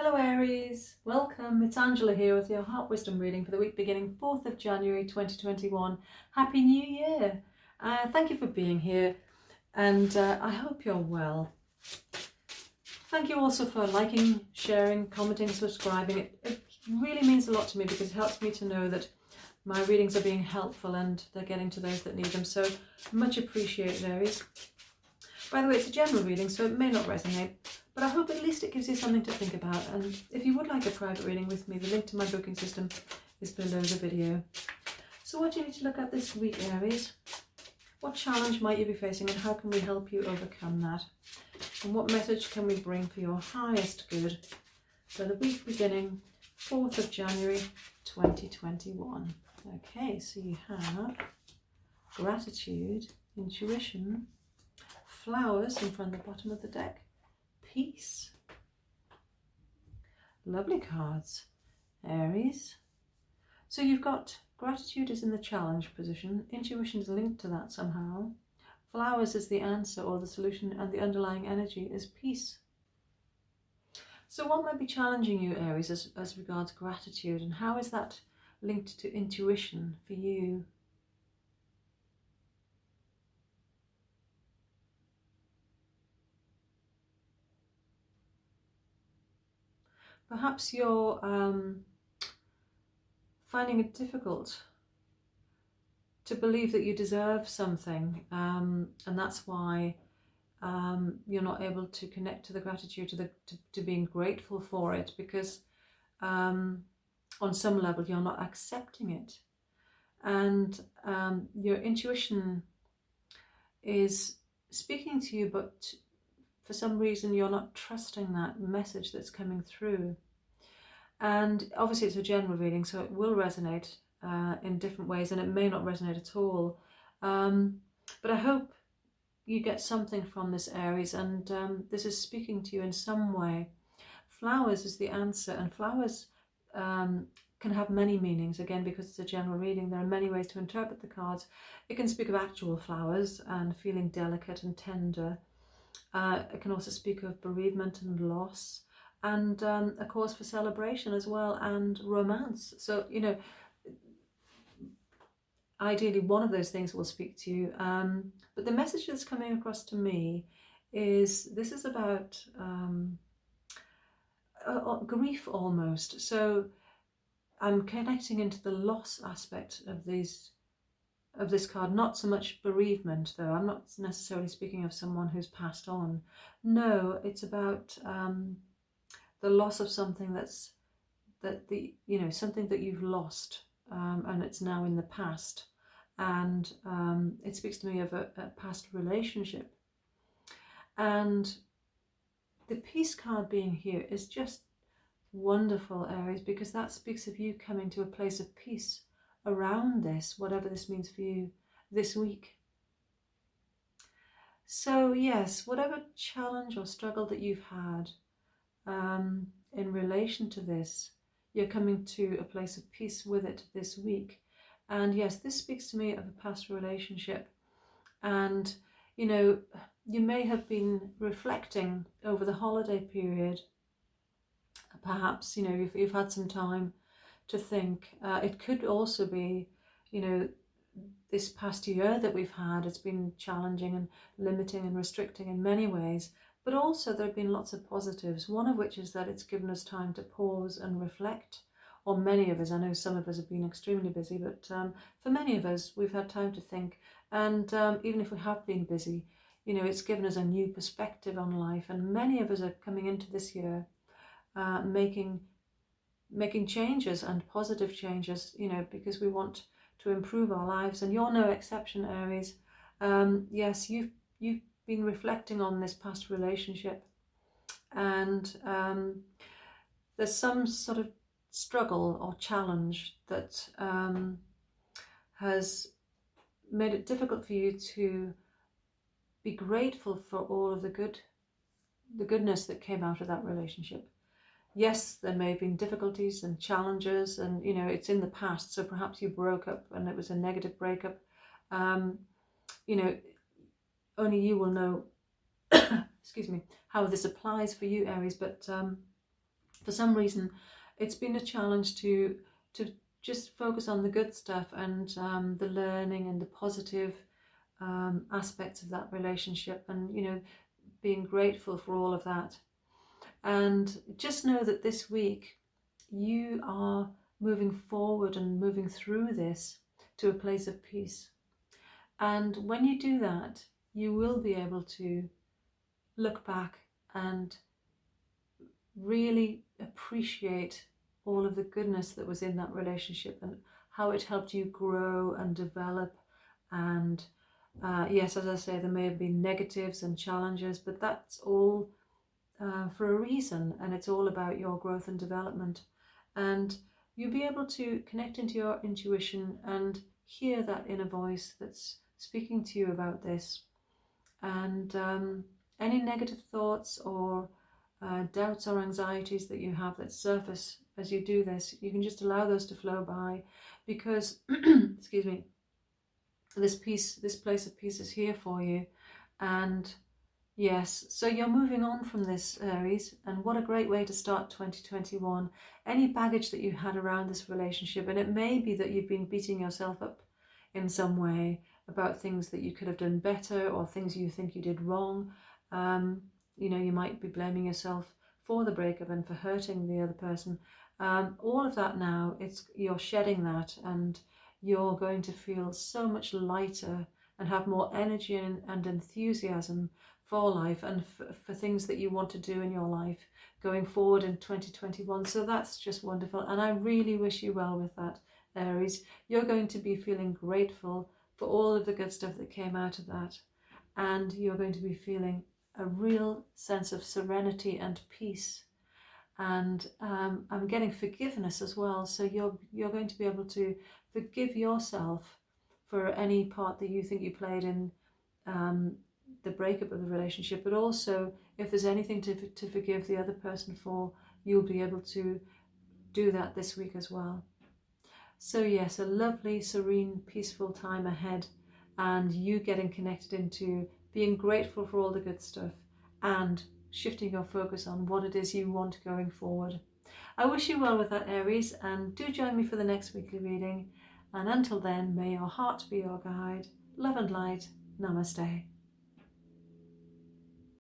Hello Aries, welcome. It's Angela here with your Heart Wisdom reading for the week beginning 4th of January 2021. Happy New Year! Thank you for being here and I hope you're well. Thank you also for liking, sharing, commenting, subscribing. It really means a lot to me because it helps me to know that my readings are being helpful and they're getting to those that need them. So much appreciated, Aries. By the way, it's a general reading, so it may not resonate, but I hope at least it gives you something to think about. And if you would like a private reading with me, the link to my booking system is below the video. So what do you need to look at this week, Aries? What challenge might you be facing and how can we help you overcome that? And what message can we bring for your highest good for the week beginning 4th of January 2021? Okay, so you have gratitude, intuition, flowers in front of the bottom of the deck, peace. Lovely cards, Aries. So you've got gratitude is in the challenge position, intuition is linked to that somehow, flowers is the answer or the solution, and the underlying energy is peace. So what might be challenging you, Aries, as regards gratitude, and how is that linked to intuition for you? Perhaps you're finding it difficult to believe that you deserve something, and that's why you're not able to connect to the gratitude, to being grateful for it, because on some level you're not accepting it, and your intuition is speaking to you, but for some reason you're not trusting that message that's coming through. And obviously it's a general reading, so it will resonate in different ways, and it may not resonate at all. But I hope you get something from this, Aries, and this is speaking to you in some way. Flowers is the answer, and flowers can have many meanings. Again, because it's a general reading, there are many ways to interpret the cards. It can speak of actual flowers and feeling delicate and tender. It can also speak of bereavement and loss, and a cause for celebration as well, and romance. So, you know, ideally one of those things will speak to you. But the message that's coming across to me is this is about grief almost. So I'm connecting into the loss aspect of this card, not so much bereavement though. I'm not necessarily speaking of someone who's passed on. No, it's about the loss of something something that you've lost, and it's now in the past, and it speaks to me of a past relationship. And the peace card being here is just wonderful, Aries, because that speaks of you coming to a place of peace around this, whatever this means for you this week. So yes, whatever challenge or struggle that you've had in relation to this, you're coming to a place of peace with it this week. And yes, this speaks to me of a past relationship. And you know, you may have been reflecting over the holiday period. Perhaps, you know, you've had some time to think. It could also be, you know, this past year that we've had, it's been challenging and limiting and restricting in many ways, but also there have been lots of positives, one of which is that it's given us time to pause and reflect. Or many of us, I know some of us have been extremely busy, but for many of us, we've had time to think. And even if we have been busy, you know, it's given us a new perspective on life. And many of us are coming into this year making changes, and positive changes, you know, because we want to improve our lives. And you're no exception, Aries. Yes, you've been reflecting on this past relationship, and there's some sort of struggle or challenge that has made it difficult for you to be grateful for all of the goodness that came out of that relationship. Yes, there may have been difficulties and challenges, and you know, it's in the past, so perhaps you broke up and it was a negative breakup. You know, only you will know excuse me, how this applies for you, Aries, but For some reason, it's been a challenge to just focus on the good stuff and the learning and the positive aspects of that relationship, and being grateful for all of that. And just know that this week you are moving forward and moving through this to a place of peace. And when you do that, you will be able to look back and really appreciate all of the goodness that was in that relationship and how it helped you grow and develop. And yes, as I say, there may have been negatives and challenges, but that's all for a reason, and it's all about your growth and development. And you'll be able to connect into your intuition and hear that inner voice that's speaking to you about this. And any negative thoughts or doubts or anxieties that you have that surface as you do this, you can just allow those to flow by, because excuse me, this place of peace is here for you. And yes, so you're moving on from this, Aries, and what a great way to start 2021. Any baggage that you had around this relationship, and it may be that you've been beating yourself up in some way about things that you could have done better or things you think you did wrong. You might be blaming yourself for the breakup and for hurting the other person. All of that now, you're shedding that, and you're going to feel so much lighter and have more energy and enthusiasm for life and for things that you want to do in your life going forward in 2021. So that's just wonderful, and I really wish you well with that, Aries. You're going to be feeling grateful for all of the good stuff that came out of that, and you're going to be feeling a real sense of serenity and peace. And I'm getting forgiveness as well, so you're going to be able to forgive yourself for any part that you think you played in the breakup of the relationship, but also if there's anything to forgive the other person for, you'll be able to do that this week as well. So yes, a lovely, serene, peaceful time ahead, and you getting connected into being grateful for all the good stuff and shifting your focus on what it is you want going forward. I wish you well with that, Aries, and do join me for the next weekly reading. And until then, may your heart be your guide. Love and light. Namaste.